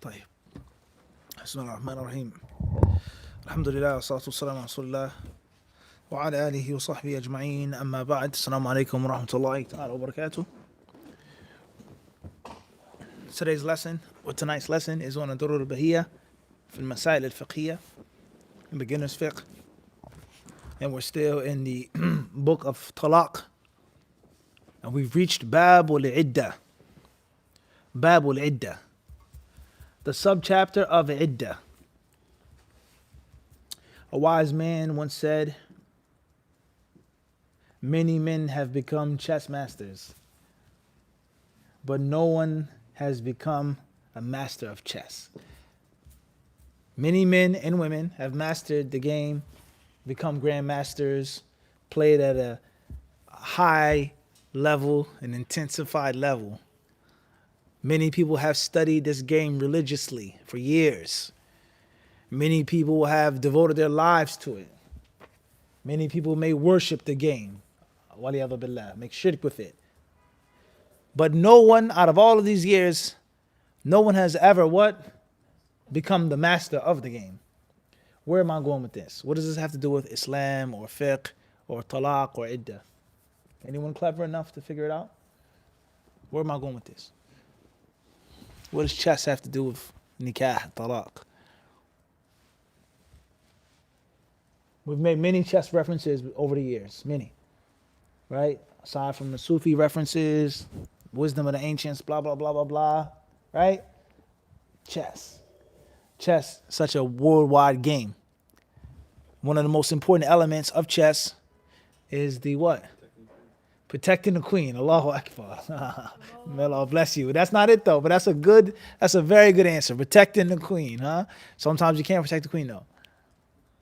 طيب بسم الله الرحمن الرحيم الحمد لله والصلاة والسلام على رسول الله وعلى آله وصحبه أجمعين أما بعد السلام عليكم ورحمة الله تعالى وبركاته. Today's lesson, or tonight's lesson, is on Ad-Durur Al-Bahiyyah في المسائل الفقهية in beginner's fiqh, and we're still in the book of Talaq, and we've reached Bab al-Iddah. Bab al-Iddah, the subchapter of Iddah. A wise man once said, many men have become chess masters, but no one has become a master of chess. Many men and women have mastered the game, become grandmasters, played at a high level, an intensified level. Many people have studied this game religiously for years. Many people have devoted their lives to it. Many people may worship the game, waliyadhu billah, make shirk with it. But no one out of all of these years, no one has ever what? Become the master of the game. Where am I going with this? What does this have to do with Islam or fiqh or talaq or iddah? Anyone clever enough to figure it out? Where am I going with this? What does chess have to do with nikah, talaq? We've made many chess references over the years, many, right? Aside from the Sufi references, wisdom of the ancients, blah, blah, blah, blah, blah, right? Chess. Chess, such a worldwide game. One of the most important elements of chess is the what? Protecting the queen. Allahu Akbar. May Allah bless you. That's not it though, but that's a very good answer. Protecting the queen, huh? Sometimes you can't protect the queen though.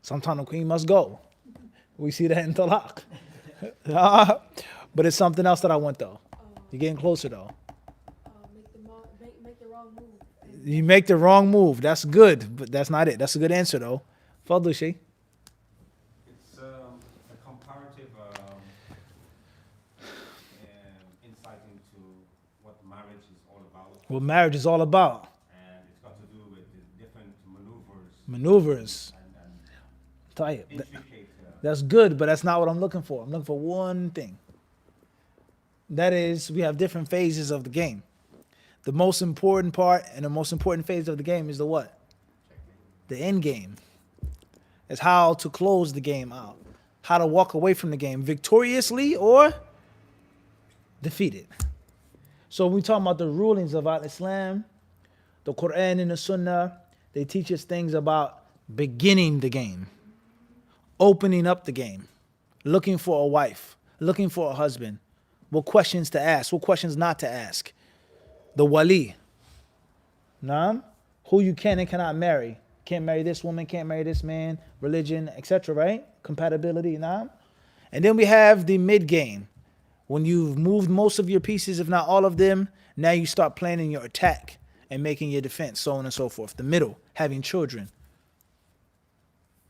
Sometimes the queen must go. We see that in Talaq. But it's something else that I want though. You're getting closer though. Make the wrong move. You make the wrong move. That's good, but that's not it. That's a good answer though. Fadlu Shay. It's a comparative insight into what marriage is all about. What marriage is all about. And it's got to do with the different maneuvers. Maneuvers. And Tayyib. intricate. That's good, but that's not what I'm looking for. I'm looking for one thing. That is, we have different phases of the game. The most important part and the most important phase of the game is the what? The end game. It's how to close the game out. How to walk away from the game victoriously or defeated. So when we talk about the rulings of Islam, the Quran and the Sunnah, they teach us things about beginning the game, opening up the game, looking for a wife, looking for a husband, what questions to ask, what questions not to ask. The wali, who you can and cannot marry. Can't marry this woman, can't marry this man, religion, etc., right? Compatibility, And then we have the mid-game. When you've moved most of your pieces, if not all of them, now you start planning your attack and making your defense, so on and so forth. The middle, having children,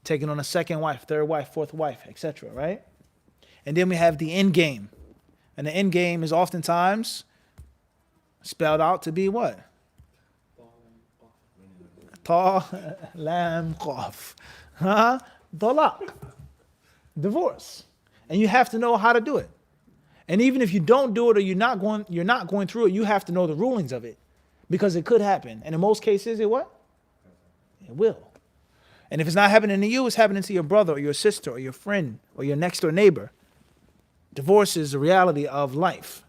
taking on a second wife, third wife, fourth wife, etc., right? And then we have the end game. And the end game is oftentimes spelled out to be what? Ta, lam, qaf. Talaq. Divorce. And you have to know how to do it. And even if you don't do it or you're not going through it, you have to know the rulings of it. Because it could happen. And in most cases, it what? It will. And if it's not happening to you, it's happening to your brother or your sister or your friend or your next door neighbor. Divorce is the reality of life.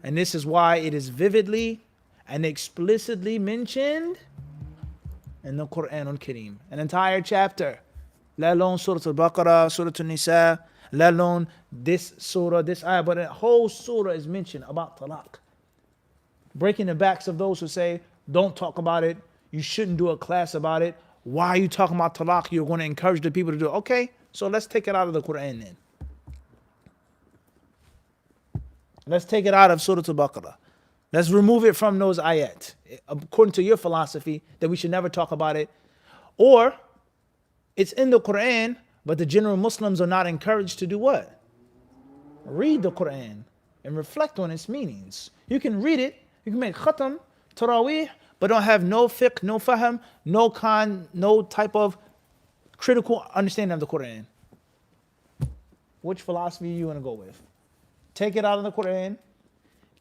And this is why it is vividly and explicitly mentioned in the Quran al-Kareem. An entire chapter. Let alone Surah Al-Baqarah, Surah Al-Nisa, let alone this surah, this ayah, but a whole surah is mentioned about talaq. Breaking the backs of those who say, don't talk about it, you shouldn't do a class about it. Why are you talking about talaq? You're going to encourage the people to do it. Okay, so let's take it out of the Quran then. Let's take it out of Surah Al-Baqarah. Let's remove it from those ayat, according to your philosophy, that we should never talk about it. Or, it's in the Quran, but the general Muslims are not encouraged to do what? Read the Quran and reflect on its meanings. You can read it, you can make khatam, taraweeh, but don't have no fiqh, no fahm, no type of critical understanding of the Quran. Which philosophy are you going to go with? Take it out of the Quran,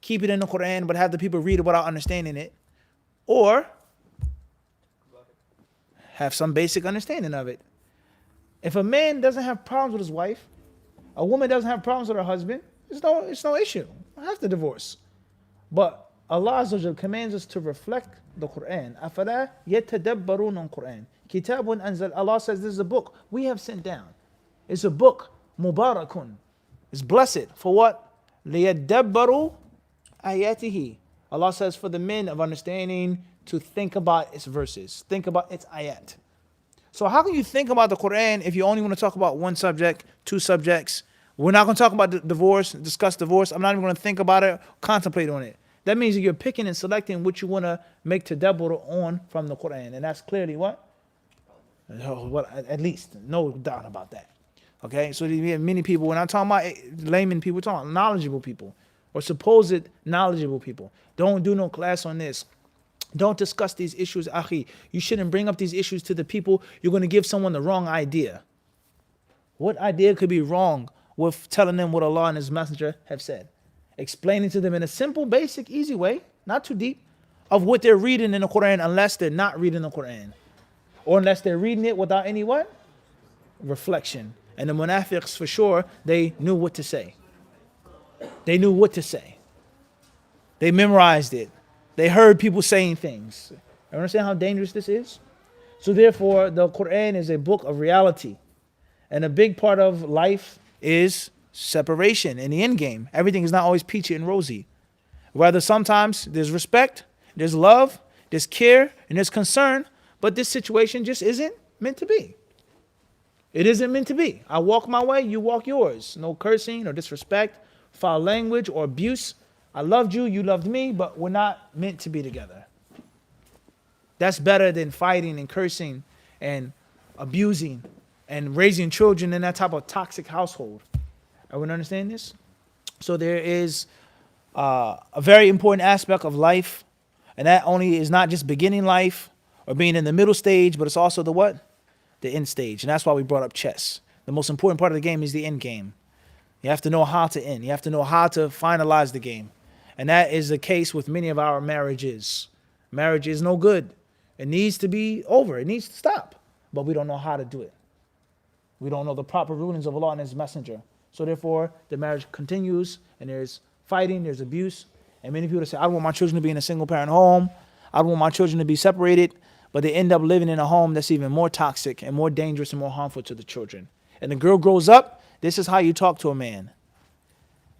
keep it in the Quran, but have the people read it without understanding it, or have some basic understanding of it. If a man doesn't have problems with his wife, a woman doesn't have problems with her husband, it's no issue. I have to divorce. But Allah Azza wa Jal commands us to reflect the Quran. أَفَلَا يَتَدَبَّرُونَ الْقُرْآنِ كِتَابٌ أَنزَلْ. Allah says this is a book we have sent down. It's a book, mubarakun. It's blessed. For what? لِيَدَّبَّرُوا آيَاتِهِ. Allah says for the men of understanding to think about its verses, think about its ayat. So how can you think about the Quran if you only want to talk about one subject, two subjects? We're not going to talk about divorce, discuss divorce. I'm not even going to think about it, contemplate on it. That means that you're picking and selecting what you want to make tadabbur on from the Quran. And that's clearly what? At least, no doubt about that. Okay, so we have many people, we're not talking about layman people, we're talking about knowledgeable people or supposed knowledgeable people. Don't do no class on this. Don't discuss these issues, akhi. You shouldn't bring up these issues to the people. You're going to give someone the wrong idea. What idea could be wrong with telling them what Allah and His Messenger have said? Explaining to them in a simple, basic, easy way, not too deep, of what they're reading in the Quran, unless they're not reading the Quran. Or unless they're reading it without any what? Reflection. And the munafiqs, for sure, they knew what to say. They knew what to say. They memorized it. They heard people saying things. You understand how dangerous this is? So therefore, the Quran is a book of reality. And a big part of life is separation in the endgame. Everything is not always peachy and rosy. Rather, sometimes there's respect, there's love, there's care, and there's concern. But this situation just isn't meant to be. It isn't meant to be. I walk my way, you walk yours. No cursing or disrespect, foul language or abuse. I loved you, you loved me, but we're not meant to be together. That's better than fighting and cursing and abusing and raising children in that type of toxic household. Everyone understand this? So there is a very important aspect of life, and that only is not just beginning life or being in the middle stage, but it's also the what? The end stage. And that's why we brought up chess. The most important part of the game is the end game. You have to know how to end. You have to know how to finalize the game. And that is the case with many of our marriages. Marriage is no good. It needs to be over. It needs to stop. But we don't know how to do it. We don't know the proper rulings of Allah and His Messenger. So therefore, the marriage continues, and there's fighting, there's abuse. And many people say, I don't want my children to be in a single parent home. I don't want my children to be separated. But they end up living in a home that's even more toxic and more dangerous and more harmful to the children. And the girl grows up, this is how you talk to a man.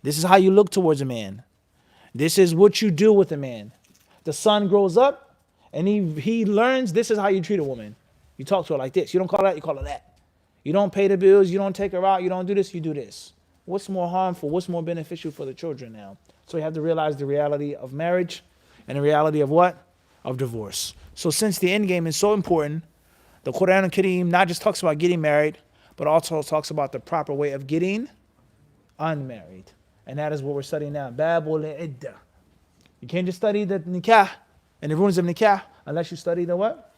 This is how you look towards a man. This is what you do with a man. The son grows up and he learns this is how you treat a woman. You talk to her like this. You don't call her that, you call her that. You don't pay the bills, you don't take her out, you don't do this, you do this. What's more harmful? What's more beneficial for the children now? So you have to realize the reality of marriage and the reality of what? Of divorce. So since the end game is so important, the Quran al-Kareem not just talks about getting married, but also talks about the proper way of getting unmarried. And that is what we're studying now. Babul Iddah. You can't just study the nikah and the rulings of nikah unless you study the what?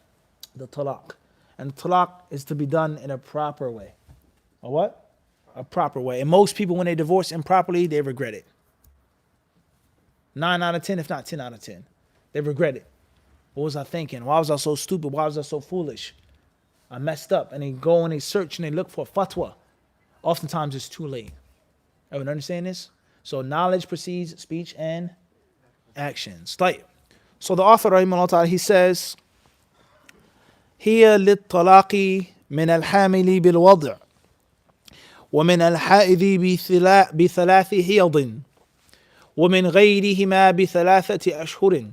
The talaq. And talaq is to be done in a proper way. A what? A proper way. And most people, when they divorce improperly, they regret it. 9 out of 10, if not 10 out of 10. They regret it. What was I thinking? Why was I so stupid? Why was I so foolish? I messed up. And they go and they search and they look for fatwa. Oftentimes it's too late. Everyone understand this? So knowledge precedes speech and actions. So the author, rahimahullah ta'ala, he says, هي للطلاق من الحامل بالوضع ومن الحائض بثلاث حيض ومن غيرهما بثلاثة أشهر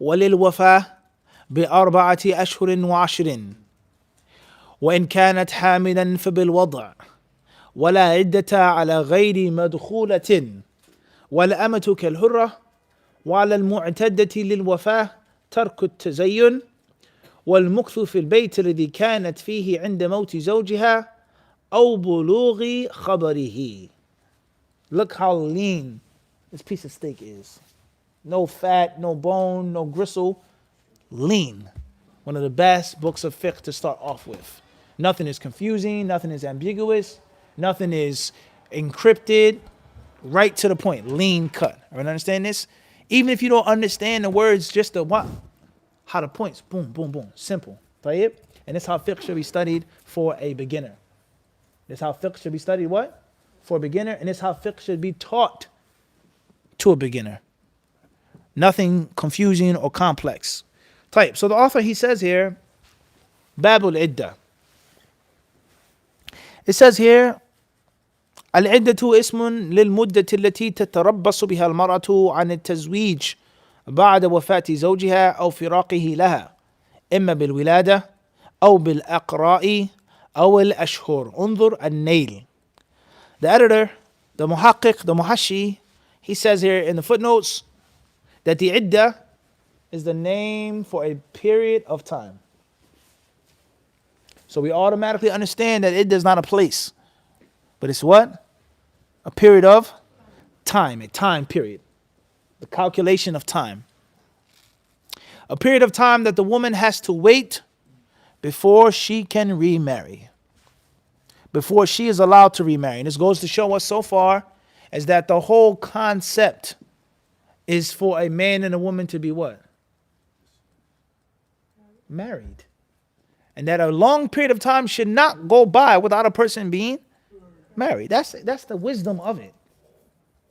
وللوفاة بأربعة أشهر وعشر وإن كانت حاملا فبالوضع ولا عدة على غير مدخولة والأمة كالهرة وعلى المعتدة للوفاة ترك التزين والمكث في البيت الذي كانت فيه عند موت زوجها أو بلوغ خبره. Look how lean this piece of steak is. No fat, no bone, no gristle. Lean. One of the best books of fiqh to start off with. Nothing is confusing, nothing is ambiguous, nothing is encrypted. Right to the point, lean cut. Everyone understand this? Even if you don't understand the words, just the what? How the points, boom, boom, boom. Simple. Tayyib? And this is how fiqh should be studied for a beginner. This is how fiqh should be studied what? For a beginner. And this is how fiqh should be taught to a beginner. Nothing confusing or complex. Tayyib. So the author, he says here, Babul Iddah. It says here, العدة اسم للمدة التي تتربص بها المرأة عن التزويج بعد وفاة زوجها أو فراقه لها إما بالولادة أو بالأقراء أو الأشهر. انظر النيل. The editor, the muhaqqiq, the muhashi, he says here in the footnotes that the iddah is the name for a period of time. So we automatically understand that iddah is not a place, but it's what? A period of time, a time period. The calculation of time. A period of time that the woman has to wait before she can remarry. Before she is allowed to remarry. And this goes to show us so far is that the whole concept is for a man and a woman to be what? Married. And that a long period of time should not go by without a person being married. That's the wisdom of it.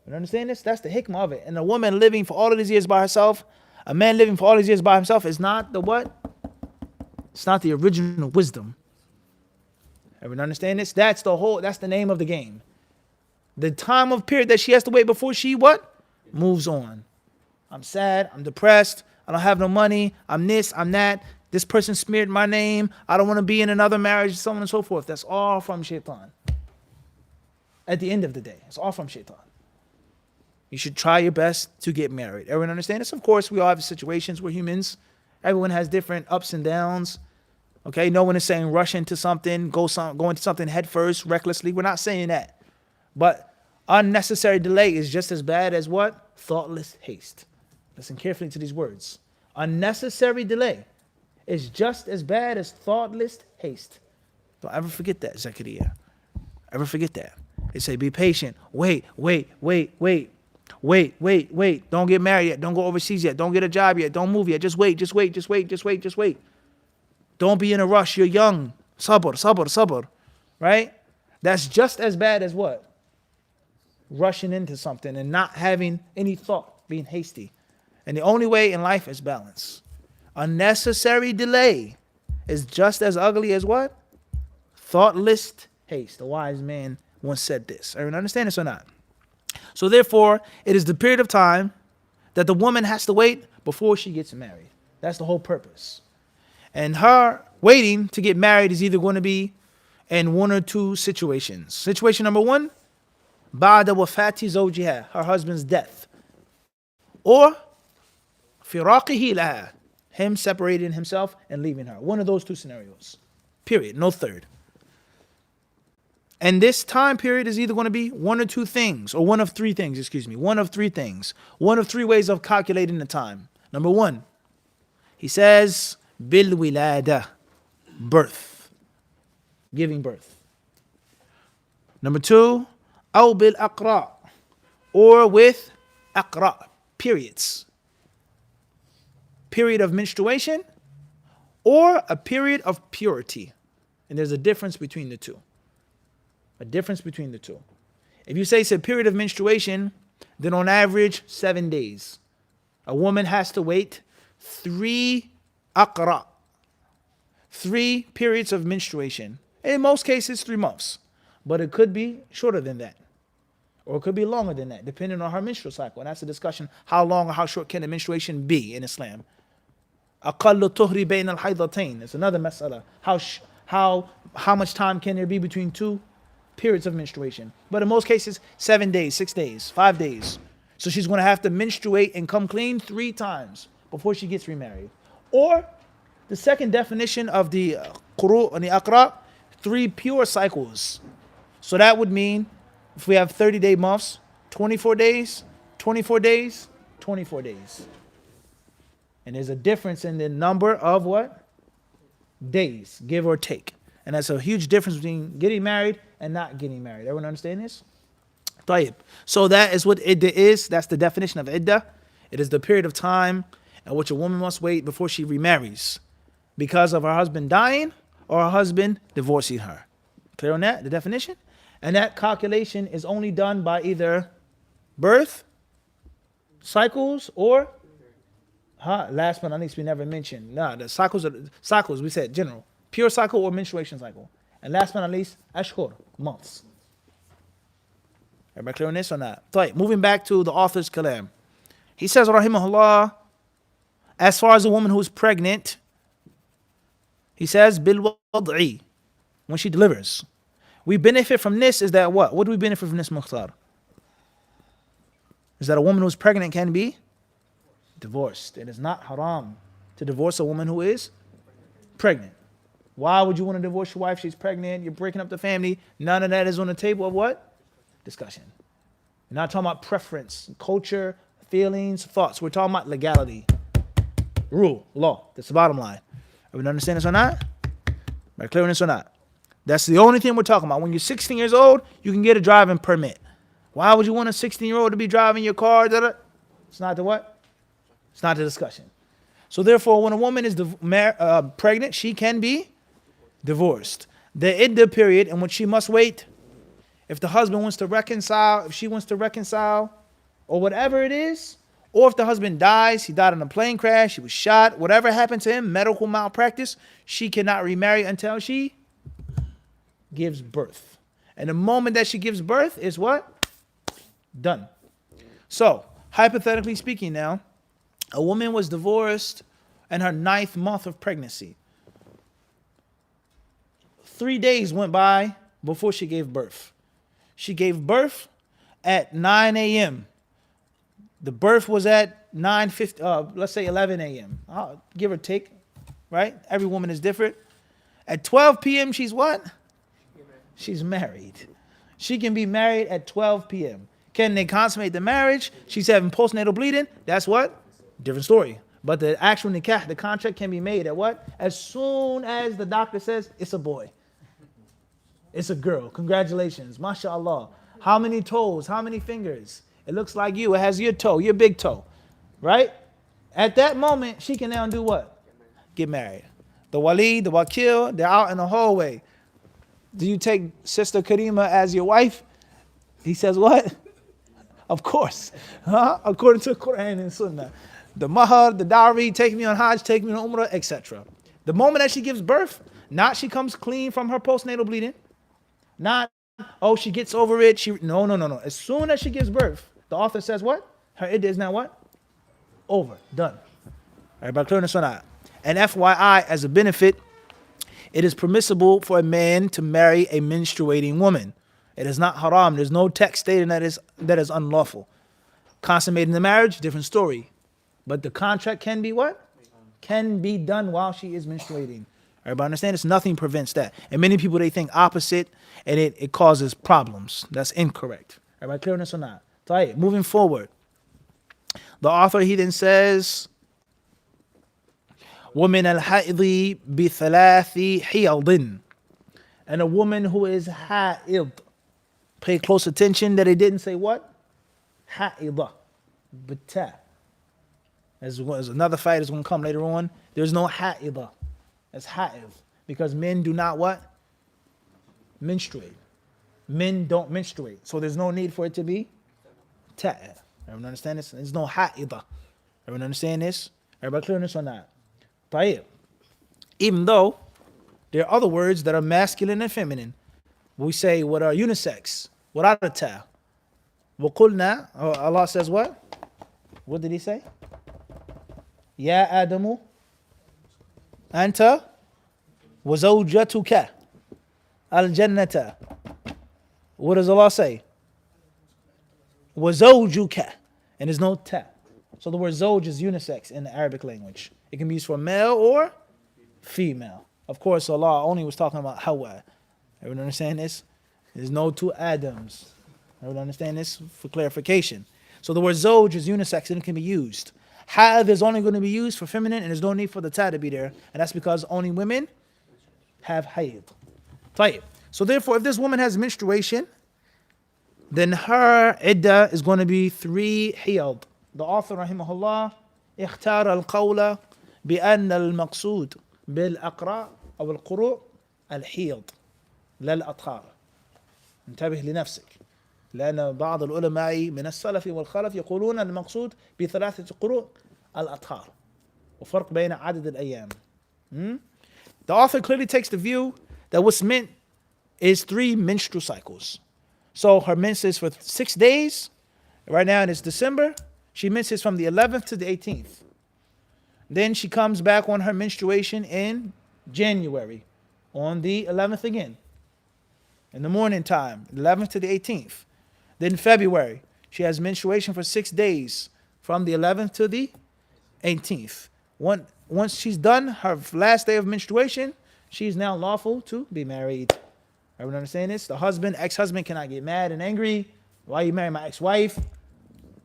You understand this? That's the hikmah of it. And a woman living for all of these years by herself, a man living for all these years by himself is not the what? It's not the original wisdom. Everyone understand this? That's the name of the game. The time of period that she has to wait before she what? Moves on. I'm sad, I'm depressed, I don't have no money, I'm this, I'm that, this person smeared my name, I don't want to be in another marriage, so on and so forth. That's all from shaitan. At the end of the day, it's all from shaitan. You should try your best to get married. Everyone understand this? Of course, we all have situations where humans, everyone has different ups and downs. Okay, no one is saying rush into something, go into something head first, recklessly. We're not saying that. But unnecessary delay is just as bad as what? Thoughtless haste. Listen carefully to these words. Unnecessary delay is just as bad as thoughtless haste. Don't ever forget that, Zakaria. Ever forget that. They say, be patient. Wait. Don't get married yet. Don't go overseas yet. Don't get a job yet. Don't move yet. Just wait. Don't be in a rush. You're young. Sabr. Right? That's just as bad as what? Rushing into something and not having any thought, being hasty. And the only way in life is balance. Unnecessary delay is just as ugly as what? Thoughtless haste. The wise man once said this. Everyone understand this or not? So therefore, it is the period of time that the woman has to wait before she gets married. That's the whole purpose. And her waiting to get married is either going to be in one or two situations. Situation number one, بعد وفاة زوجها, her husband's death. Or فراقه لها, him separating himself and leaving her. One of those two scenarios. Period. No third. And this time period is either going to be one or two things, or one of three things, One of three things. One of three ways of calculating the time. Number one, he says, بالولادة, birth, giving birth. Number two, أو بالأقراء, or with أقراء, periods. Period of menstruation, or a period of purity. And there's a difference between the two. If you say it's a period of menstruation, then on average, 7 days. A woman has to wait 3 aqra, 3 periods of menstruation. In most cases, 3 months. But it could be shorter than that. Or it could be longer than that, depending on her menstrual cycle. And that's a discussion, how long or how short can a menstruation be in Islam. أقل طهر بين الحيضتين. It's another mas'ala. How much time can there be between 2 periods of menstruation? But in most cases, 7 days, 6 days, 5 days. So she's going to have to menstruate and come clean 3 times before she gets remarried. Or the second definition of the quru and the aqra, 3 pure cycles. So that would mean if we have 30-day months, 24 days, 24 days, 24 days. And there's a difference in the number of what? Days, give or take. And that's a huge difference between getting married and not getting married. Everyone understand this? طيب. So that is what iddah is. That's the definition of iddah. It is the period of time in which a woman must wait before she remarries because of her husband dying or her husband divorcing her. Clear on that? The definition? And that calculation is only done by either birth, cycles, or last but not least, we never mentioned. The cycles, we said general. Pure cycle or menstruation cycle. And last but not least, ashhur, months. Everybody clear on this or not? Right, moving back to the author's kalam. He says, rahimahullah, as far as a woman who is pregnant, he says, bil wad'i, when she delivers. We benefit from this is that what? What do we benefit from this, Mukhtar? Is that a woman who's pregnant can be divorced. It is not haram to divorce a woman who is pregnant. Why would you want to divorce your wife? She's pregnant. You're breaking up the family. None of that is on the table of what? Discussion. We're not talking about preference, culture, feelings, thoughts. We're talking about legality, rule, law. That's the bottom line. Are we understand this or not? Am I clear on this or not? That's the only thing we're talking about. When you're 16 years old, you can get a driving permit. Why would you want a 16-year-old to be driving your car? It's not the what? It's not the discussion. So therefore, when a woman is pregnant, she can be divorced. The iddah period in which she must wait, if the husband wants to reconcile, if she wants to reconcile, or whatever it is, or if the husband dies, he died in a plane crash, he was shot, whatever happened to him, medical malpractice, she cannot remarry until she gives birth. And the moment that she gives birth is what? Done. So, hypothetically speaking now, a woman was divorced in her 9th month of pregnancy. 3 days went by before she gave birth. She gave birth at 9 a.m. The birth was at 9:50, let's say 11 a.m. Give or take, right? Every woman is different. At 12 p.m. she's what? She's married. She can be married at 12 p.m. Can they consummate the marriage? She's having postnatal bleeding. That's what? Different story. But the actual nikah, the contract can be made at what? As soon as the doctor says it's a boy. It's a girl. Congratulations. MashaAllah. How many toes? How many fingers? It looks like you. It has your toe, your big toe. Right? At that moment, she can now do what? Get married. The wali, the wakil, they're out in the hallway. Do you take Sister Karima as your wife? He says what? Of course. According to Quran and Sunnah. The mahar, the dowry, take me on Hajj, take me on Umrah, etc. The moment that she gives birth, not she comes clean from her postnatal bleeding. Not, oh, she gets over it. No. As soon as she gives birth, the author says what? Her iddah is now what? Over. Done. Everybody clear on this or not? And FYI, as a benefit, it is permissible for a man to marry a menstruating woman. It is not haram. There's no text stating that is unlawful. Consummating the marriage, different story. But the contract can be what? Can be done while she is menstruating. Everybody understand this? Nothing prevents that. And many people, they think opposite, and it causes problems. That's incorrect. Everybody clear on this or not? So, moving forward. The author, he then says, وَمِنَ الْحَائِضِ بِثَلَاثِ حِيَضٍ. And a woman who is ha'id. Pay close attention that it didn't say what? Ha'idah. Bita. As another fight is going to come later on. There's no ha'idah. It's ha'id. Because men do not what? Menstruate. Men don't menstruate. So there's no need for it to be ta'id. Everyone understand this? There's no ha'idah. Everyone understand this? Everybody clear on this or not? Tayyib. Even though there are other words that are masculine and feminine. We say what are unisex. What are the ta? وَقُلْنَا, Allah says what? What did he say? Ya Adamu Anta وَزَوْجَتُكَ الْجَنَّةَ. What does Allah say? وَزَوْجُكَ. And there's no ta. So the word zawj is unisex in the Arabic language. It can be used for male or female. Of course, Allah only was talking about Hawa. Everyone understand this? There's no two Adams. Everyone understand this? For clarification. So the word zoj is unisex and it can be used. Haid is only going to be used for feminine and there's no need for the ta to be there. And that's because only women have haid. طيب. So therefore, if this woman has menstruation, then her iddah is going to be 3 hiyad. The author rahimahullah اختار القول بأن المقصود بالأقراء أو القروء الحيض لا الأطهار. انتبه لنفسك لأن بعض العلماء من السلف والخلف يقولون المقصود ب3 قروء الأطهار وفرق بين عدد الأيام. The author clearly takes the view that what's meant is 3 menstrual cycles. So her menses for 6 days. Right now it's December. She menses from the 11th to the 18th. Then she comes back on her menstruation in January, on the 11th again, in the morning time, 11th to the 18th. Then February, she has menstruation for 6 days, from the 11th to the 18th. Once she's done her last day of menstruation, she's now lawful to be married. Everyone understand this? The husband, ex-husband cannot get mad and angry. Why you marry my ex-wife?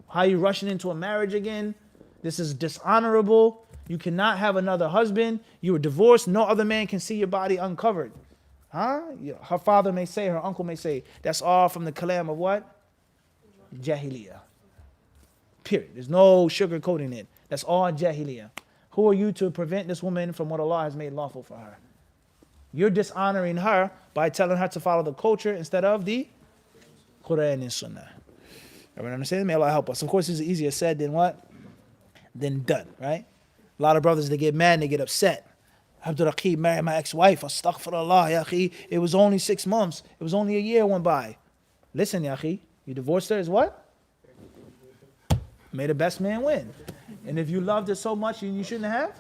How you rushing into a marriage again? This is dishonorable. You cannot have another husband. You were divorced. No other man can see your body uncovered. Huh? Her father may say, her uncle may say, that's all from the kalam of what? Jahiliyyah. Period. There's no sugarcoating it. That's all Jahiliyyah. Who are you to prevent this woman from what Allah has made lawful for her? You're dishonoring her by telling her to follow the culture instead of the Quran and Sunnah. Everyone understand? May Allah help us. Of course, it's easier said than what? Than done, right? A lot of brothers, they get mad and they get upset. Abdurraqib married my ex-wife. Astaghfirullah, ya akhi. It was only 6 months. It was only a year went by. Listen, ya akhi. You divorced her is what? May the best man win. And if you loved her so much and you shouldn't have,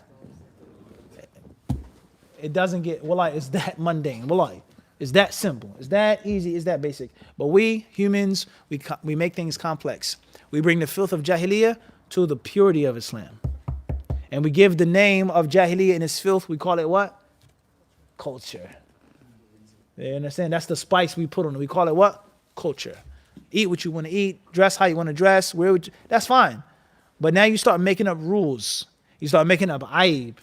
it doesn't get, wallahi, it's that mundane. Wallahi. It's that simple. It's that easy. It's that basic. But we, humans, we make things complex. We bring the filth of Jahiliyyah to the purity of Islam. And we give the name of Jahiliyyah and its filth, we call it what? Culture. You understand? That's the spice we put on it. We call it what? Culture. Eat what you want to eat, dress how you want to dress, that's fine. But now you start making up rules. You start making up aib.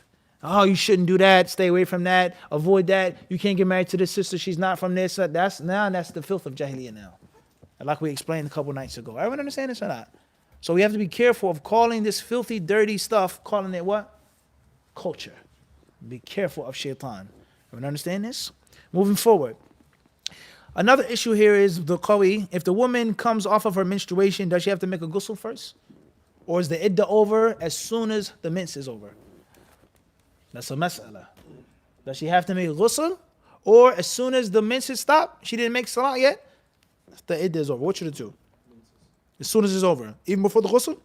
Oh, you shouldn't do that. Stay away from that. Avoid that. You can't get married to this sister. She's not from this. That's the filth of Jahiliyyah now. Like we explained a couple nights ago. Everyone understand this or not? So we have to be careful of calling this filthy, dirty stuff, calling it what? Culture. Be careful of shaitan. Everyone understand this? Moving forward. Another issue here is the qawi. If the woman comes off of her menstruation, does she have to make a ghusl first? Or is the iddah over as soon as the mens is over? That's a mas'ala. Does she have to make a ghusl? Or as soon as the menses stop, she didn't make salah yet, the iddah is over. What should it do? As soon as it's over. Even before the ghusl?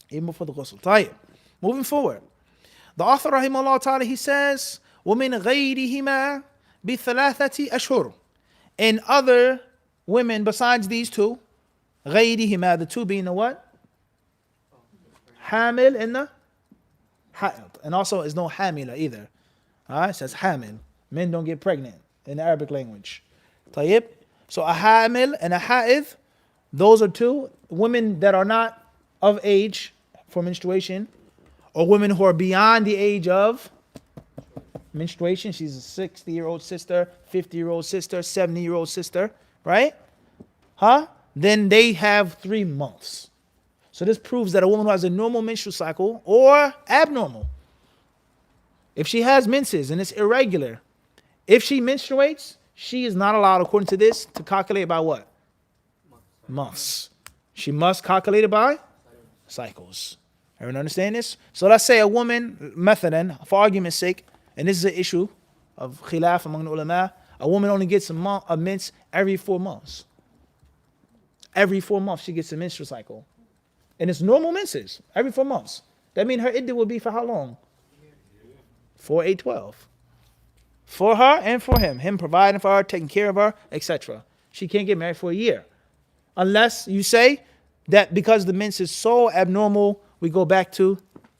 Even before the ghusl. Tayyib. Moving forward. The author, rahimahullah ta'ala, he says, وَمِنْ غَيْرِهِمَا بِثَلَاثَةِ أَشْهُرٍ. And other women besides these two, غَيْرِهِمَا, the two being the what? Hamil and the ha'id. And also, there's no hamila either. It says hamil. Men don't get pregnant in the Arabic language. Tayyib. So a hamil and a ha'id, those are two women that are not of age for menstruation, or women who are beyond the age of menstruation. She's a 60-year-old sister, 50-year-old sister, 70-year-old sister, right? Then they have 3 months. So this proves that a woman who has a normal menstrual cycle or abnormal, if she has menses and it's irregular, if she menstruates, she is not allowed, according to this, to calculate by what? Months. She must calculate it by cycles. Everyone understand this? So let's say a woman, mathalan, for argument's sake, and this is an issue of khilaf among the ulama, a woman only gets a mens every 4 months. Every 4 months she gets a menstrual cycle. And it's normal menses, every 4 months. That means her iddah will be for how long? 4, 8, 12. For her and for him. Him providing for her, taking care of her, etc. She can't get married for a year. Unless you say that because the mens is so abnormal, we go back to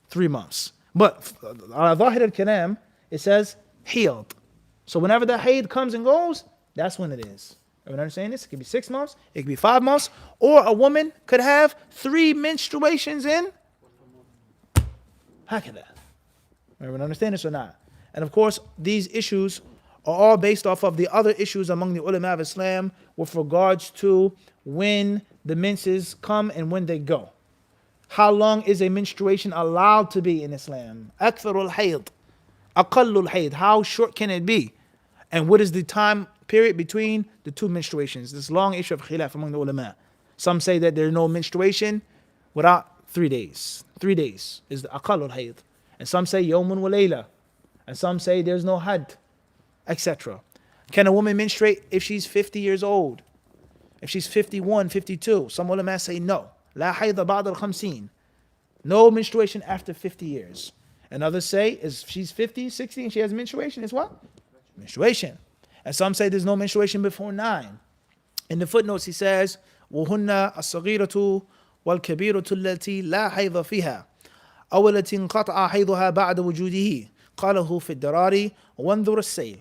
3 months. But al-Zahir al-Kalam, it says healed. So whenever the haid comes and goes, that's when it is. Everyone understand this? It could be 6 months, it could be 5 months, or a woman could have 3 menstruations in. How can that? Everyone understand this or not? And of course, these issues are all based off of the other issues among the ulama of Islam with regards to when the menses come and when they go. How long is a menstruation allowed to be in Islam? Aktharul hayd, aqallul hayd. How short can it be? And what is the time period between the 2 menstruations? This long issue of khilaf among the ulama. Some say that there's no menstruation without 3 days. 3 days is the aqallul hayd. And some say yawmun wa layla. And some say there's no had, etc. Can a woman menstruate if she's 50 years old? If she's 51, 52? Some ulama say no. La haydha ba'd al-khamseen. No menstruation after 50 years. And others say if she's 50, 60 and she has menstruation, it's what? Menstruation. And some say there's no menstruation before 9. In the footnotes he says, وَهُنَّ الصَّغِيرَةُ وَالْكَبِيرَةُ الَّتِي لَا حَيْضَ فِيهَا أو التي انقطع حيضها بعد وجوده قاله في الدراري وانظر السيل.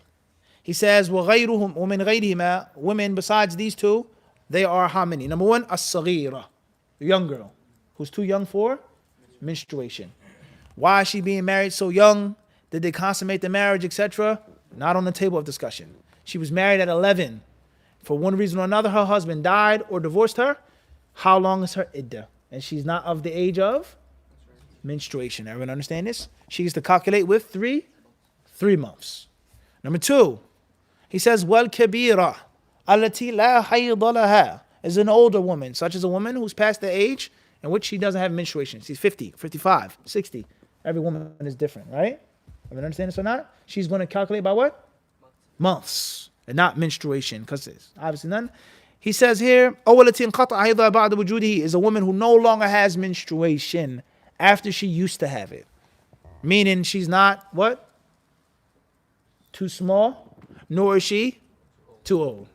He says وغيرهم ومن غيرهما, women besides these 2, they are how many? Number 1, الصغيرة, the young girl who's too young for menstruation. Why is she being married so young? Did they consummate the marriage, etc.? Not on the table of discussion. She was married at 11. For one reason or another, her husband died or divorced her. How long is her iddah? And she's not of the age of menstruation. Everyone understand this? She used to calculate with 3 months. Number 2, he says, وَالْكَبِيرَةِ الَّتِي لَا حَيْضَ لَهَا, is an older woman, such as a woman who's past the age in which she doesn't have menstruation. She's 50, 55, 60. Every woman is different, right? Everyone understand this or not? She's going to calculate by what? Months, and not menstruation, because it's obviously none. He says here, أَوَّلَتِي انْقَطَعَ حَيْضَهَا بَعْدَ وُجُودِهِ, is a woman who no longer has menstruation after she used to have it. Meaning she's not what? Too small, nor is she too old.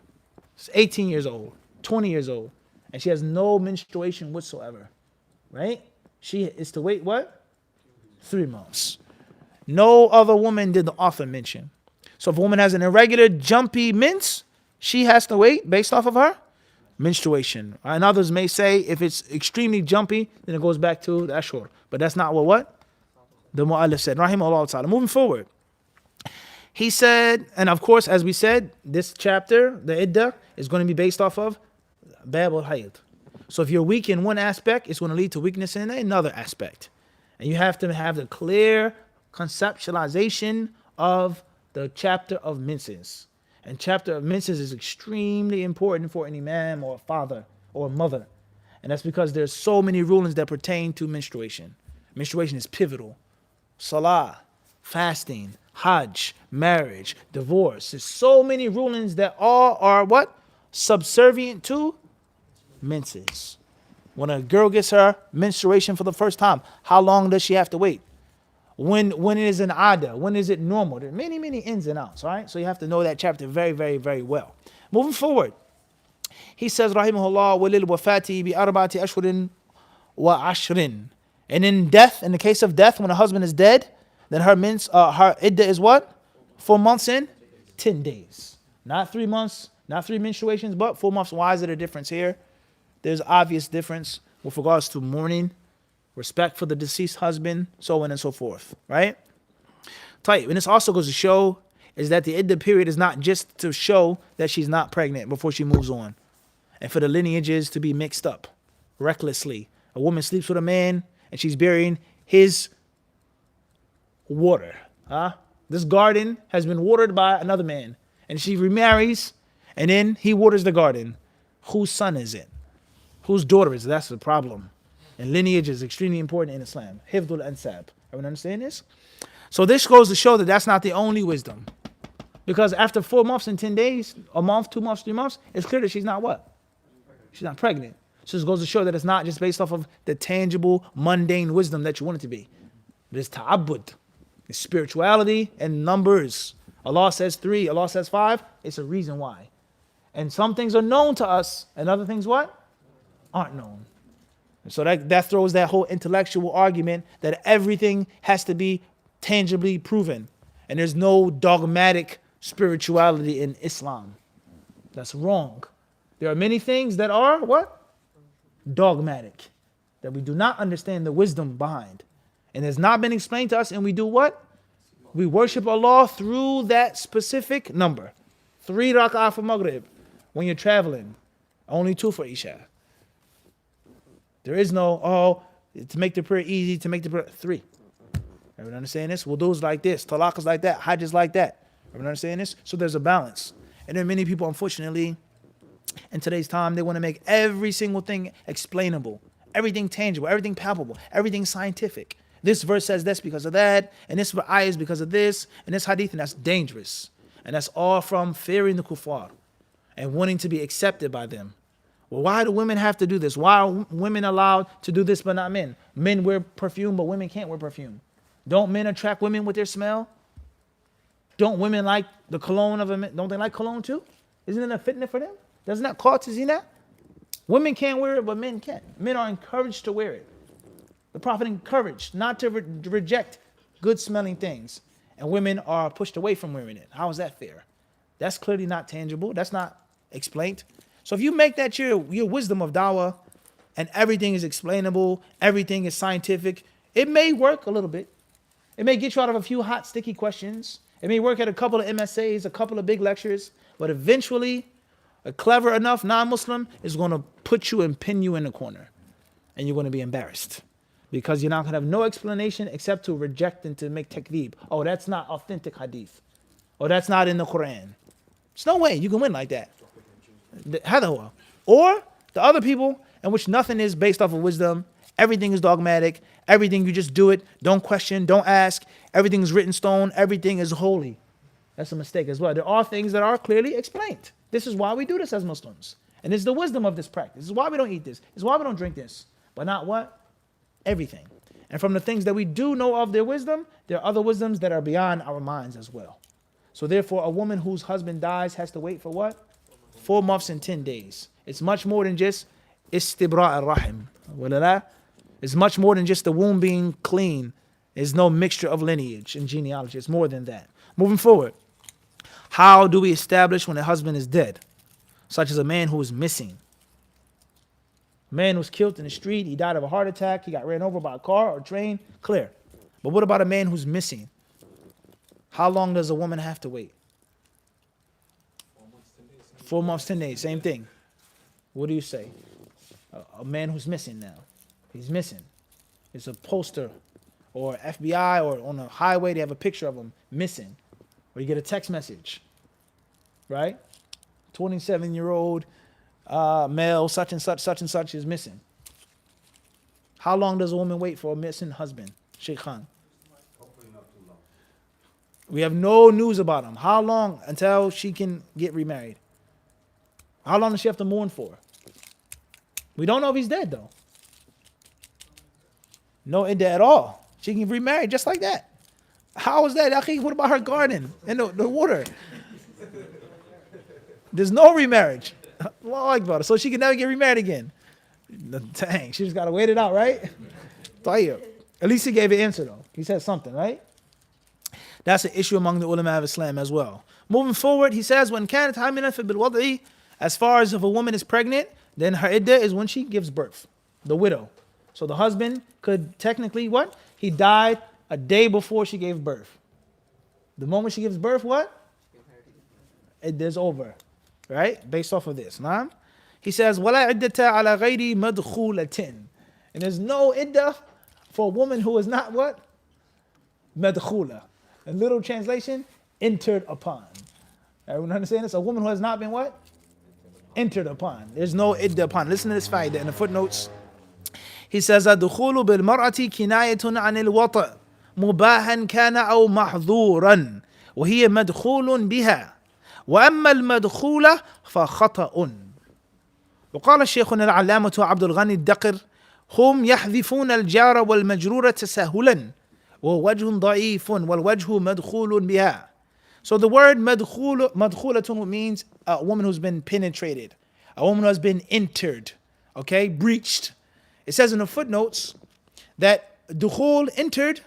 She's 18 years old, 20 years old, and she has no menstruation whatsoever, right? She is to wait what? 3 months. No other woman did the author mention. So if a woman has an irregular, jumpy mens, she has to wait based off of her menstruation. And others may say if it's extremely jumpy, then it goes back to the ashur. But that's not what the mu'allif said. Rahimahullah ta'ala. Moving forward. He said, and of course, as we said, this chapter, the iddah, is going to be based off of bab al-hayd. So if you're weak in one aspect, it's going to lead to weakness in another aspect. And you have to have the clear conceptualization of the chapter of menses. And chapter of menses is extremely important for an imam or a father or a mother. And that's because there's so many rulings that pertain to menstruation. Menstruation is pivotal. Salah, fasting, hajj, marriage, divorce. There's so many rulings that all are what? Subservient to menses. When a girl gets her menstruation for the first time, how long does she have to wait? When it is an Iddah, when is it normal? There are many, many ins and outs, all right? So you have to know that chapter very, very, very well. Moving forward, he says, Rahimahullah, وَلِلْ وَفَاتِ بِأَرْبَعَةِ أَشْهُرٍ وَعَشْرٍ. And in death, in the case of death, when a husband is dead, then her iddah is what? 4 months and 10 days. Not 3 months, not 3 menstruations, but 4 months. Why is it a difference here? There's obvious difference with regards to mourning, respect for the deceased husband, so on and so forth, right? Tight. And this also goes to show is that the iddah period is not just to show that she's not pregnant before she moves on, and for the lineages to be mixed up recklessly. A woman sleeps with a man and she's burying his water. This garden has been watered by another man, and she remarries, and then he waters the garden. Whose son is it? Whose daughter is it? That's the problem. And lineage is extremely important in Islam. Hifdul ansab. Everyone understand this? So this goes to show that that's not the only wisdom. Because after 4 months and 10 days, a month, 2 months, 3 months, it's clear that she's not what? She's not pregnant. So this goes to show that it's not just based off of the tangible, mundane wisdom that you want it to be. It's ta'abbud. It's spirituality and numbers. Allah says 3, Allah says 5. It's a reason why. And some things are known to us, and other things what? Aren't known. And so that throws that whole intellectual argument that everything has to be tangibly proven. And there's no dogmatic spirituality in Islam. That's wrong. There are many things that are what? Dogmatic. That we do not understand the wisdom behind. And has not been explained to us, and we do what? We worship Allah through that specific number. 3 rak'ah for Maghrib when you're traveling. Only 2 for Isha. There is no, to make the prayer easy, to make the prayer 3. Everyone understand this? Wudu is like this, talaq is like that, hajj is like that. Everyone understand this? So there's a balance. And there are many people, unfortunately, in today's time, they want to make every single thing explainable, everything tangible, everything palpable, everything scientific. This verse says this because of that, and this ayah is because of this, and this hadith, and that's dangerous. And that's all from fearing the kuffar and wanting to be accepted by them. Well, why do women have to do this? Why are women allowed to do this but not men? Men wear perfume, but women can't wear perfume. Don't men attract women with their smell? Don't women like the cologne of a man? Don't they like cologne too? Isn't it a fitna for them? Doesn't that call to zina? Women can't wear it, but men can. Men are encouraged to wear it. The Prophet encouraged not to reject good smelling things. And women are pushed away from wearing it. How is that fair? That's clearly not tangible. That's not explained. So if you make that your wisdom of dawah and everything is explainable, everything is scientific, it may work a little bit. It may get you out of a few hot, sticky questions. It may work at a couple of MSAs, a couple of big lectures. But eventually, a clever enough non-Muslim is going to put you and pin you in the corner. And you're going to be embarrassed. Because you're not going to have no explanation except to reject and to make takdeeb. Oh, that's not authentic hadith. Or that's not in the Quran. There's no way you can win like that. Or the other people in which nothing is based off of wisdom. Everything is dogmatic. Everything you just do it. Don't question. Don't ask. Everything is written stone. Everything is holy. That's a mistake as well. There are things that are clearly explained. This is why we do this as Muslims. And it's the wisdom of this practice. This is why we don't eat this. This is why we don't drink this. But not what? Everything. And from the things that we do know of their wisdom, there are other wisdoms that are beyond our minds as well. So therefore, a woman whose husband dies has to wait for what? 4 months and 10 days. It's much more than just istibra' al-rahim. It's much more than just the womb being clean. There's no mixture of lineage and genealogy. It's more than that. Moving forward. How do we establish when a husband is dead? Such as a man who is missing. A man was killed in the street. He died of a heart attack. He got ran over by a car or train. Clear. But what about a man who's missing? How long does a woman have to wait? 4 months, 10 days. Same thing. What do you say? A man who's missing now. He's missing. It's a poster or FBI or on a highway. They have a picture of him missing. Or you get a text message. Right? 27-year-old male such and such is missing. How long does a woman wait for a missing husband? Sheikh Khan. Hopefully not too long. We have no news about him. How long until she can get remarried? How long does she have to mourn for? We don't know if he's dead though. No iddah at all. She can remarry just like that. How is that? Akhi, what about her garden and the water? There's no remarriage. Allahu Akbar. So she can never get remarried again. Dang, she just got to wait it out, right? Tayyib. At least he gave an answer though. He said something, right? That's an issue among the ulama of Islam as well. Moving forward, he says, when kanat hamilan fa bil wad'i, as far as if a woman is pregnant, then her iddah is when she gives birth, the widow. So the husband could technically what? He died a day before she gave birth. The moment she gives birth, what? Iddah's over, right? Based off of this. Nah? He says, وَلَا عِدَّةَ عَلَى غَيْرِ مَدْخُولَةٍ. And there's no iddah for a woman who is not what? Madkhula. In literal translation, entered upon. Everyone understand this? A woman who has not been what? Entered upon. There's no iddah upon. Listen to this faida in the footnotes. He says, الدخول بالمرأة كناية عن الوطأ مباحا كان أو محظورا وهي مدخول بها وأما المدخولة فخطأ. وقال شيخنا العلامة عبد الغني الدقر هم يحذفون الجار والمجرور تساهلا ووجه ضعيف والوجه مدخول بها. So the word مدخولة means a woman who's been penetrated, a woman who has been entered, okay, breached. It says in the footnotes that dukhul, entered,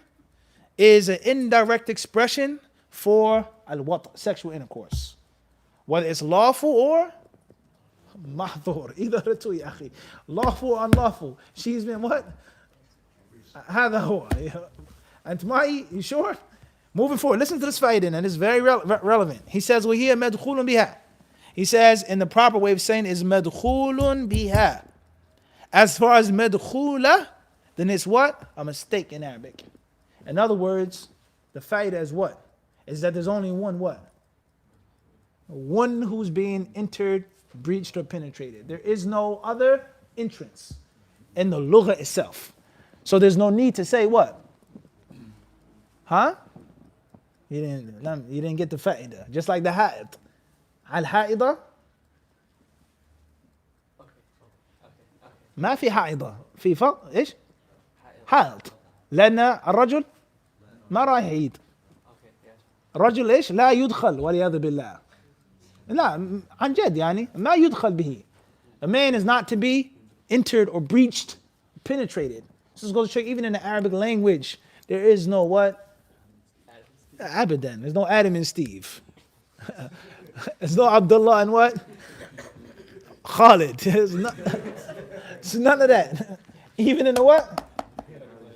is an indirect expression for al-wat, sexual intercourse. Whether it's lawful or Mahdhur. Idharatu ya akhi. Lawful, unlawful. She's been what? هذا هو. أنت معي? You sure? Moving forward. Listen to this fa'idah, and it's very relevant. He says, وَهِيَ مَدْخُولٌ بِهَا. He says, in the proper way of saying is مَدْخُولٌ بِهَا. As far as مَدْخُولَ, then it's what? A mistake in Arabic. In other words, the fa'idah is what? Is that there's only one what? One who's being entered, breached, or penetrated. There is no other entrance in the lugha itself. So there's no need to say what? Huh? You didn't get the fa'idah. Just like the ha'id. Al-ha'ida. ما في حائضة في فرق ايش؟ حائض لأن الرجل ما راح يعيد الرجل ايش؟ لا يدخل والعياذ بالله لا عن جد يعني ما يدخل به. A man is not to be entered or breached, penetrated. This is going to show you, even in the Arabic language, there is no what? Abadan. There's no Adam and Steve. There's no Abdullah and what? Khalid. There's none of that. Even in the what?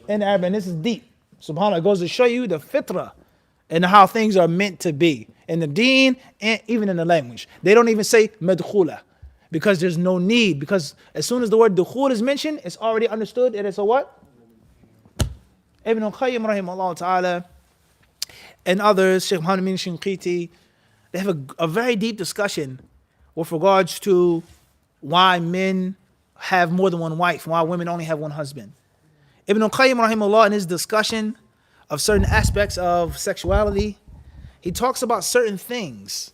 In Arabic. And this is deep. SubhanAllah, it goes to show you the fitrah and how things are meant to be. In the deen and even in the language. They don't even say madkhula. Because there's no need. Because as soon as the word dukhul is mentioned, it's already understood that it's a what? Ibn al-Qayyim rahimahullah ta'ala and others, Shaykh Muhammad bin Shinqiti, they have a very deep discussion with regards to why men have more than one wife and why women only have one husband. Ibn al-Qayyim rahimahullah, in his discussion of certain aspects of sexuality, he talks about certain things.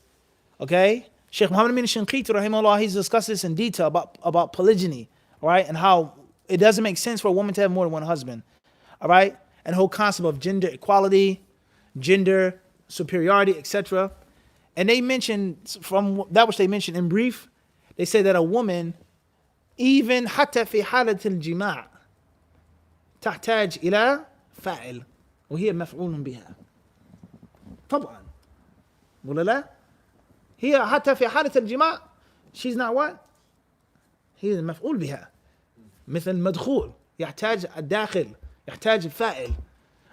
Okay? Shaykh Muhammad bin Shinqiti rahimahullah, he's discussed this in detail about polygyny, right? And how it doesn't make sense for a woman to have more than one husband. All right? And the whole concept of gender equality, gender superiority, etc. And they mentioned, from that which they mentioned in brief, they say that a woman, even حتى في حالة الجماع تحتاج إلى فاعل وهي مفعول بها. طبعا. ولا لا؟ هي حتى في حالة الجماع, she's not what? هي مفعول بها. مثل مدخول يحتاج الداخل يحتاج الفاعل.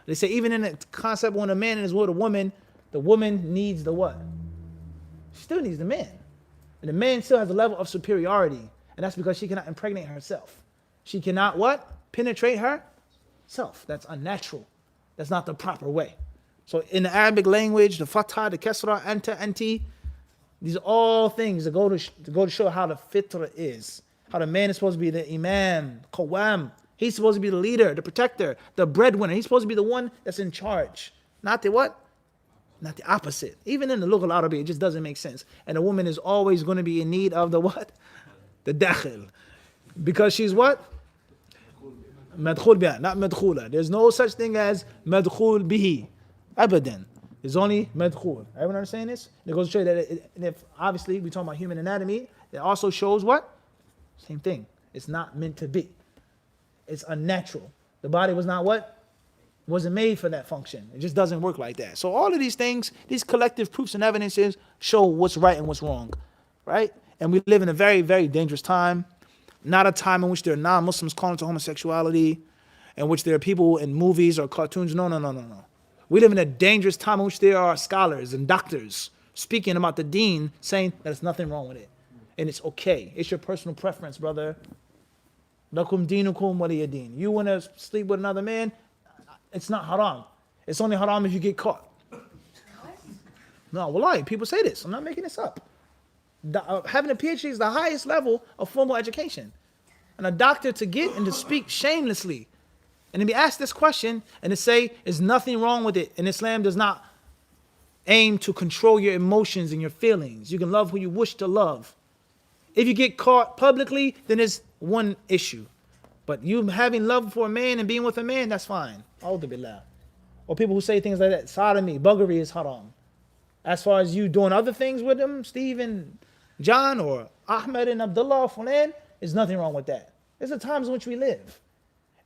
They say even in the concept when a man is with a woman, the woman needs the what? She still needs the man. And the man still has a level of superiority. And that's because she cannot impregnate herself. She cannot what? Penetrate herself. That's unnatural. That's not the proper way. So in the Arabic language, the fatha, the kasra, anta, anti, these are all things that go to show how the fitrah is. How the man is supposed to be the imam, qawwam. He's supposed to be the leader, the protector, the breadwinner. He's supposed to be the one that's in charge. Not the what? Not the opposite. Even in the Lugha al-Arabiya, it just doesn't make sense. And a woman is always going to be in need of the what? The dakhil. Because she's what? Madkhul biha, not madkhula. There's no such thing as madkhul bihi. Abadan. There's only madkhul. Everyone understand this? It goes to show you that if obviously we talk about human anatomy, it also shows what? Same thing. It's not meant to be. It's unnatural. The body was not what? Wasn't made for that function. It just doesn't work like that. So all of these things, these collective proofs and evidences show what's right and what's wrong. Right? And we live in a very, very dangerous time. Not a time in which there are non-Muslims calling to homosexuality, in which there are people in movies or cartoons. No. We live in a dangerous time in which there are scholars and doctors speaking about the deen, saying that there's nothing wrong with it. And it's okay. It's your personal preference, brother. Lakum dinukum waliya din. You want to sleep with another man, it's not haram. It's only haram if you get caught. No, wallahi, people say this. I'm not making this up. Having a PhD is the highest level of formal education. And a doctor to get and to speak shamelessly and to be asked this question and to say there's nothing wrong with it. And Islam does not aim to control your emotions and your feelings. You can love who you wish to love. If you get caught publicly, then it's one issue. But you having love for a man and being with a man, that's fine. A'udhu billah. Or people who say things like that, sodomy, buggery is haram. As far as you doing other things with them, Steve and John or Ahmed and Abdullah or Fulan, there's nothing wrong with that. There's the times in which we live.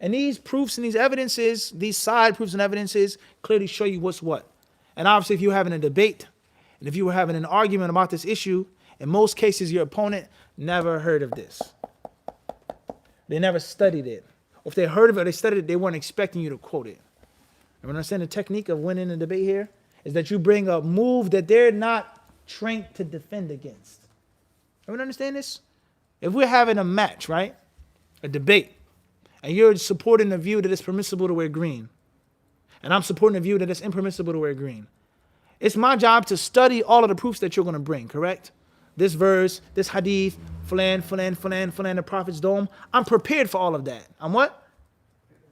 And these proofs and these evidences, these side proofs and evidences clearly show you what's what. And obviously if you're having a debate, and if you were having an argument about this issue, In most cases, your opponent never heard of this. They never studied it. Or if they heard of it or they studied it, they weren't expecting you to quote it. You understand the technique of winning a debate here? Is that you bring a move that they're not trained to defend against. Everyone understand this? If we're having a match, right? A debate, and you're supporting the view that it's permissible to wear green, and I'm supporting the view that it's impermissible to wear green, it's my job to study all of the proofs that you're going to bring, correct? This verse, this hadith, the Prophet's dome. I'm prepared for all of that. I'm what?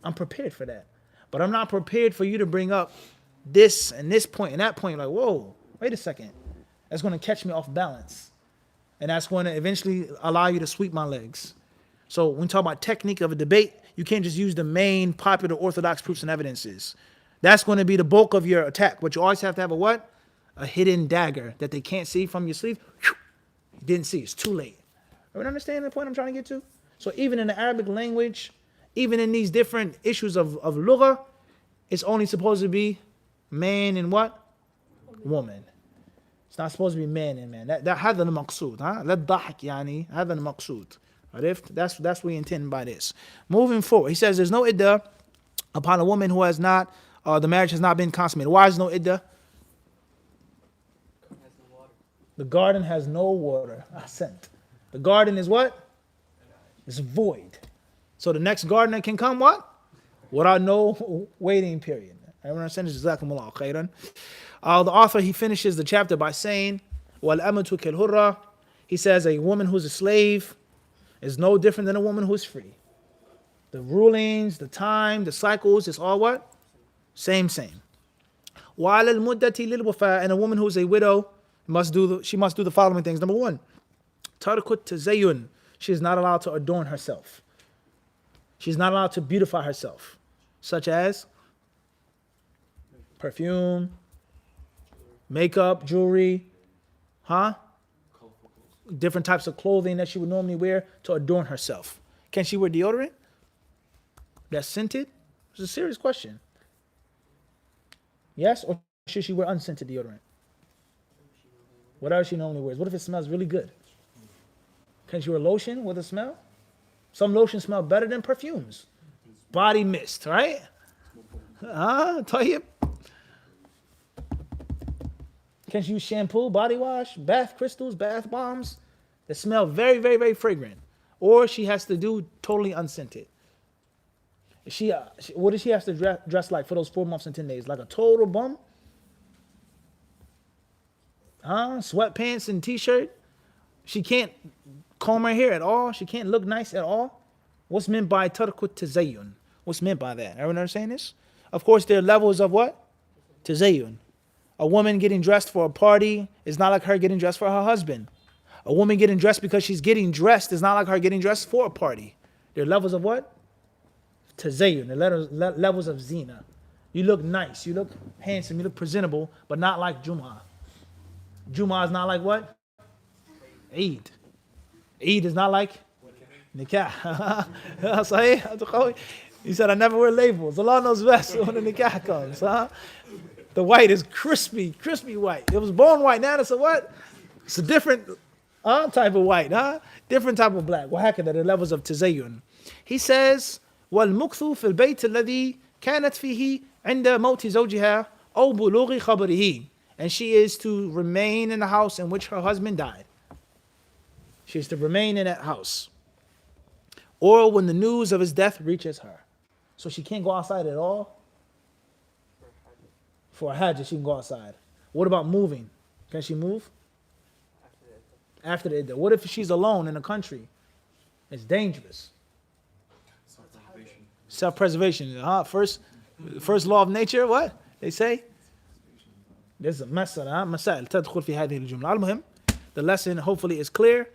I'm prepared for that. But I'm not prepared for you to bring up this and this point and that point. Like, whoa, wait a second. That's going to catch me off balance. And that's going to eventually allow you to sweep my legs. So when we talk about technique of a debate, you can't just use the main popular orthodox proofs and evidences. That's going to be the bulk of your attack. But you always have to have a what? A hidden dagger that they can't see from your sleeve. You didn't see. It's too late. Everyone understand the point I'm trying to get to? So even in the Arabic language, even in these different issues of lugha, it's only supposed to be man and what? Woman. It's not supposed to be man and man. That هذا المقصود. لا الضحك يعني هذا المقصود. عرفت? That's what we intend by this. Moving forward, he says there's no iddah upon a woman who has not, the marriage has not been consummated. Why is no iddah? The garden has no water. Ahsant. The garden is what? It's void. So the next gardener can come what? Without no waiting period. Everyone understand this? Jazakumullah khairan. The author, he finishes the chapter by saying, وَالْأَمَةُ كَالْهُرَّةِ. He says a woman who's a slave is no different than a woman who's free. The rulings, the time, the cycles, it's all what? Same. وَعَلَى الْمُدَّةِ لِلْوَفَاءِ. And a woman who's a widow must do the following things. Number one, تَرْكُ التَّزَيُّن. She is not allowed to adorn herself. She's not allowed to beautify herself, such as perfume, makeup, jewelry, different types of clothing that she would normally wear to adorn herself. Can she wear deodorant that's scented? It's a serious question. Yes, or should she wear unscented deodorant? Whatever she normally wears. What if it smells really good? Can she wear lotion with a smell? Some lotions smell better than perfumes. Body mist, right? Tayyib. Can she use shampoo, body wash, bath crystals, bath bombs that smell very, very, very fragrant? Or she has to do totally unscented. What does she have to dress like for those 4 months and 10 days? Like a total bum? Sweatpants and t-shirt? She can't comb her hair at all? She can't look nice at all? What's meant by tarkut tazayyun? What's meant by that? Everyone understand this? Of course, there are levels of what? Tazayyun. A woman getting dressed for a party is not like her getting dressed for her husband. A woman getting dressed because she's getting dressed is not like her getting dressed for a party. There are levels of what? Tazayyun. The levels of zina. You look nice, you look handsome, you look presentable, but not like Jum'ah. Jum'ah is not like what? Eid. Eid is not like nikah. He said, I never wear labels. Allah knows best when the nikah comes. The white is crispy white. It was born white. Now it's a what? It's a different type of white. Different type of black. وهكذا, the levels of tazayyun. He says, وَالْمُكْثُ فِي الْبَيْتِ الَّذِي كَانَتْ فِيهِ عِنْدَ مَوْتِ زَوْجِهَا أَوْ بُلُوغِ خَبَرِهِ. And she is to remain in the house in which her husband died. She is to remain in that house. Or when the news of his death reaches her. So she can't go outside at all? For a hajj, she can go outside. What about moving? Can she move? After the iddah. What if she's alone in the country? It's dangerous. Self-preservation. First law of nature, what? They say? There's a مسائل تدخل في هذه الجملة. المهم, the lesson hopefully is clear.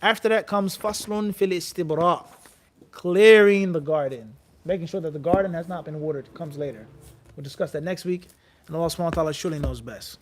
After that comes فصل في الاستبراء. Clearing the garden. Making sure that the garden has not been watered comes later. We'll discuss that next week. And Allah subhanahu wa ta'ala surely knows best.